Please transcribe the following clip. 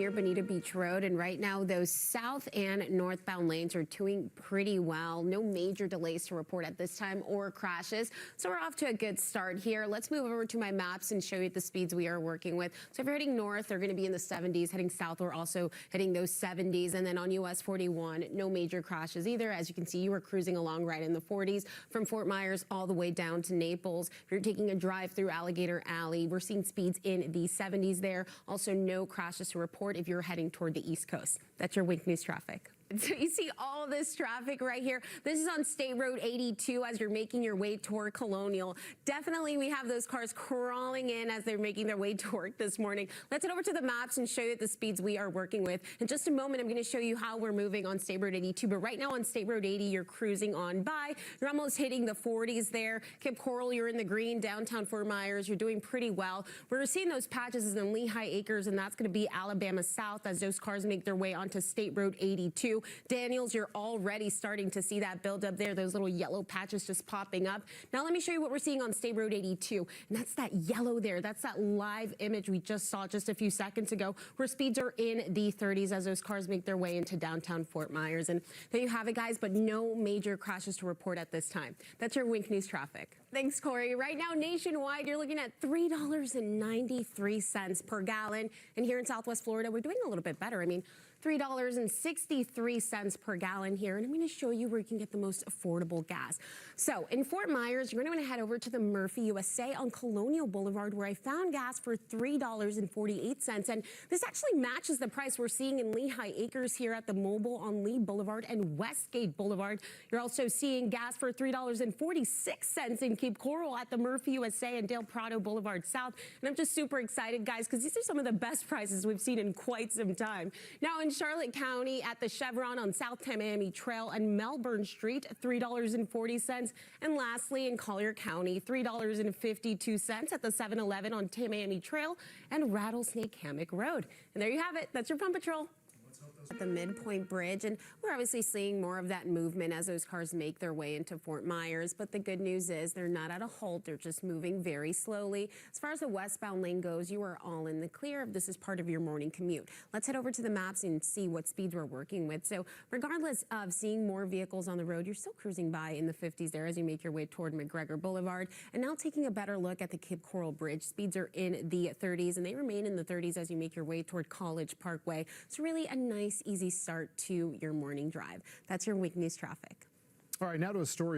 Near Bonita Beach Road, and right now those south and northbound lanes are doing pretty well. No major delays to report at this time or crashes, so we're off to a good start here. Let's move over to my maps and show you the speeds we are working with. So if you're heading north, they're going to be in the 70s. Heading south, we're also hitting those 70s, and then on US 41, no major crashes either. As you can see, you are cruising along right in the 40s from Fort Myers all the way down to Naples. If you're taking a drive through Alligator Alley, we're seeing speeds in the 70s there. Also, no crashes to report if you're heading toward the East Coast. That's your Wink News traffic. So you see all this traffic right here. This is on State Road 82 as you're making your way toward Colonial. Definitely we have those cars crawling in as they're making their way to work this morning. Let's head over to the maps and show you the speeds we are working with. In just a moment, I'm going to show you how we're moving on State Road 82. But right now on State Road 80, you're cruising on by. You're almost hitting the 40s there. Cape Coral, you're in the green. Downtown Fort Myers, you're doing pretty well. We're seeing those patches in Lehigh Acres, and that's going to be Alabama South as those cars make their way onto State Road 82. Daniels, you're already starting to see that build up there, those little yellow patches just popping up. Now let me show you what we're seeing on State Road 82, and that's that yellow there. That's that live image we just saw just a few seconds ago, where speeds are in the 30s as those cars make their way into downtown Fort Myers. And there you have it, guys, but no major crashes to report at this time. That's your Wink News traffic. Thanks, Corey. Right now, nationwide, you're looking at $3.93 per gallon. And here in Southwest Florida, we're doing a little bit better. I mean, $3.63 per gallon here. And I'm going to show you where you can get the most affordable gas. So in Fort Myers, you're going to want to head over to the Murphy USA on Colonial Boulevard, where I found gas for $3.48. And this actually matches the price we're seeing in Lehigh Acres here at the Mobile on Lee Boulevard and Westgate Boulevard. You're also seeing gas for $3.46 in Cape Coral at the Murphy USA and Del Prado Boulevard South. And I'm just super excited, guys, because these are some of the best prices we've seen in quite some time. Now in Charlotte County at the Chevron on South Tamiami Trail and Melbourne Street, $3.40. And lastly, in Collier County, $3.52 at the 7-Eleven on Tamiami Trail and Rattlesnake Hammock Road. And there you have it. That's your Pump Patrol at the Midpoint Bridge, and we're obviously seeing more of that movement as those cars make their way into Fort Myers. But the good news is they're not at a halt. They're just moving very slowly. As far as the westbound lane goes, you are all in the clear. This is part of your morning commute. Let's head over to the maps and see what speeds we're working with. So regardless of seeing more vehicles on the road, you're still cruising by in the 50s there as you make your way toward McGregor Boulevard. And now taking a better look at the Cape Coral Bridge, speeds are in the 30s, and they remain in the 30s as you make your way toward College Parkway. It's really a nice, easy start to your morning drive. That's your Wink News traffic. All right, now to a story